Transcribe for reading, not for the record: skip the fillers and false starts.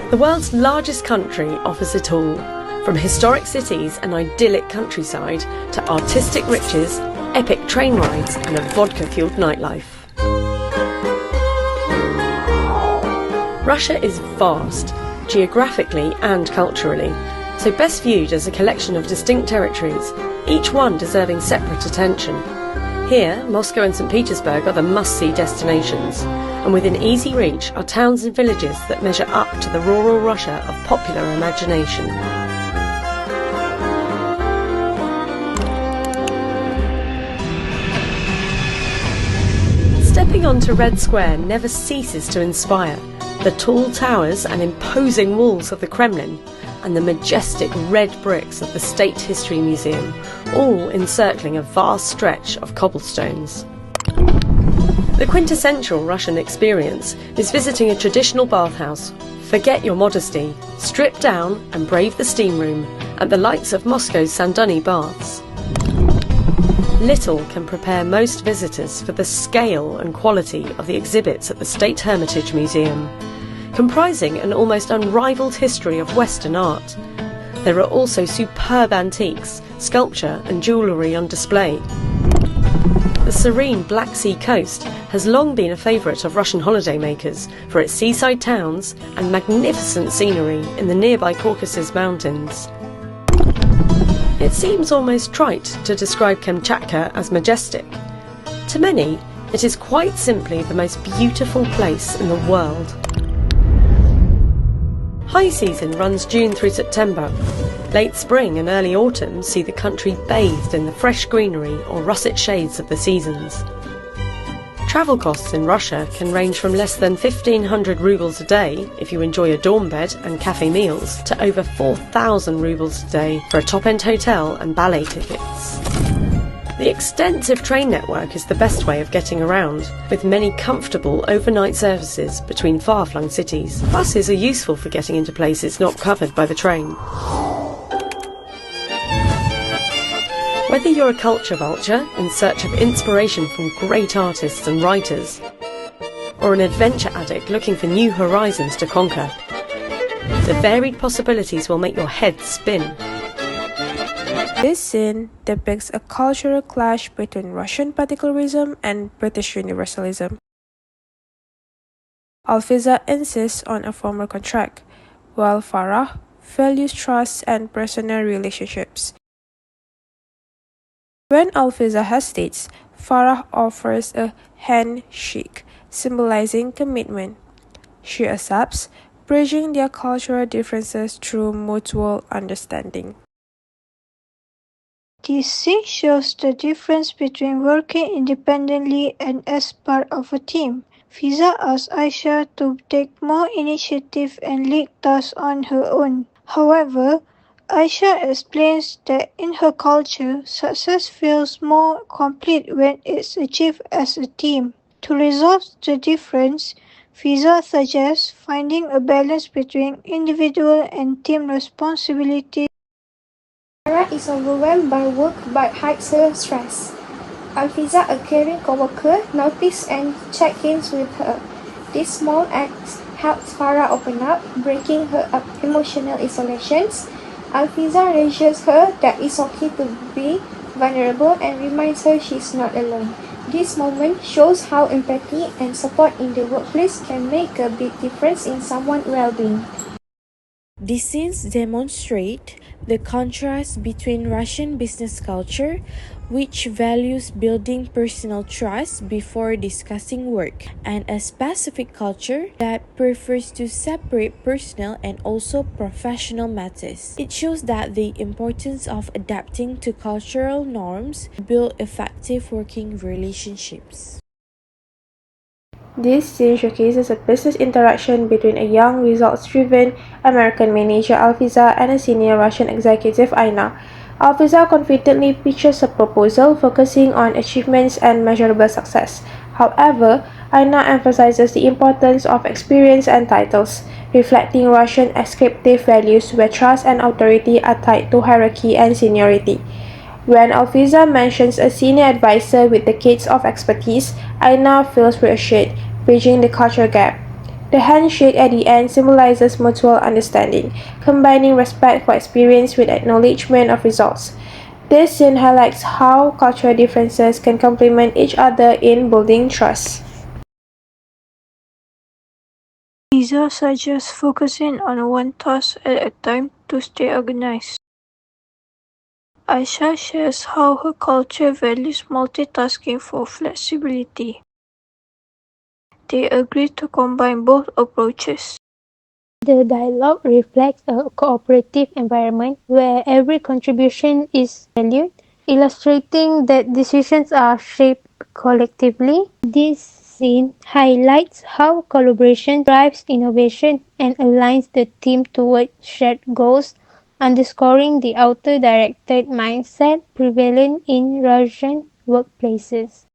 The world's largest country offers it all, from historic cities and idyllic countryside to artistic riches, epic train rides and a vodka-fueled nightlife. Russia is vast, geographically and culturally, so best viewed as a collection of distinct territories, each one deserving separate attention. Here, Moscow and St. Petersburg are the must-see destinations, and within easy reach are towns and villages that measure up to the rural Russia of popular imagination. Stepping onto Red Square never ceases to inspire. The tall towers and imposing walls of the Kremlin, and the majestic red bricks of the State History Museum, all encircling a vast stretch of cobblestones. The quintessential Russian experience is visiting a traditional bathhouse. Forget your modesty, strip down and brave the steam room at the lights of Moscow's Sanduny baths. Little can prepare most visitors for the scale and quality of the exhibits at the State Hermitage Museum, comprising an almost unrivalled history of Western art. There are also superb antiques, sculpture and jewellery on display. The serene Black Sea coast has long been a favourite of Russian holidaymakers for its seaside towns and magnificent scenery in the nearby Caucasus Mountains. It seems almost trite to describe Kamchatka as majestic. To many, it is quite simply the most beautiful place in the world. High season runs June through September. Late spring and early autumn see the country bathed in the fresh greenery or russet shades of the seasons. Travel costs in Russia can range from less than 1,500 rubles a day if you enjoy a dorm bed and cafe meals to over 4,000 rubles a day for a top-end hotel and ballet tickets. The extensive train network is the best way of getting around, with many comfortable overnight services between far-flung cities. Buses are useful for getting into places not covered by the train. Whether you're a culture vulture in search of inspiration from great artists and writers, or an adventure addict looking for new horizons to conquer, the varied possibilities will make your head spin. This scene depicts a cultural clash between Russian particularism and British universalism. Alfiza insists on a formal contract, while Farah values trust and personal relationships. When Alfiza hesitates, Farah offers a handshake, symbolizing commitment. She accepts, bridging their cultural differences through mutual understanding. This scene shows the difference between working independently and as part of a team. Fiza asks Aisha to take more initiative and lead tasks on her own. However, Aisha explains that in her culture, success feels more complete when it's achieved as a team. To resolve the difference, Fiza suggests finding a balance between individual and team responsibilities. Farah is overwhelmed by work but hides her stress. Alfiza, a caring co-worker, notices and check-ins with her. These small acts help Farah open up, breaking her emotional isolations. Alfiza reassures her that it's okay to be vulnerable and reminds her she's not alone. This moment shows how empathy and support in the workplace can make a big difference in someone's well-being. These scenes demonstrate the contrast between Russian business culture, which values building personal trust before discussing work, and a specific culture that prefers to separate personal and also professional matters. It shows that the importance of adapting to cultural norms to build effective working relationships. This scene showcases a business interaction between a young, results-driven American manager Alfiza and a senior Russian executive Aina. Alfiza confidently pitches a proposal focusing on achievements and measurable success. However, Aina emphasizes the importance of experience and titles, reflecting Russian executive values where trust and authority are tied to hierarchy and seniority. When Alfiza mentions a senior advisor with decades of expertise, Aina feels reassured, bridging the cultural gap. The handshake at the end symbolizes mutual understanding, combining respect for experience with acknowledgement of results. This scene highlights how cultural differences can complement each other in building trust. Fiza suggests focusing on one task at a time to stay organized. Aisha shares how her culture values multitasking for flexibility. They agree to combine both approaches. The dialogue reflects a cooperative environment where every contribution is valued, illustrating that decisions are shaped collectively. This scene highlights how collaboration drives innovation and aligns the team toward shared goals, underscoring the outer-directed mindset prevalent in Russian workplaces.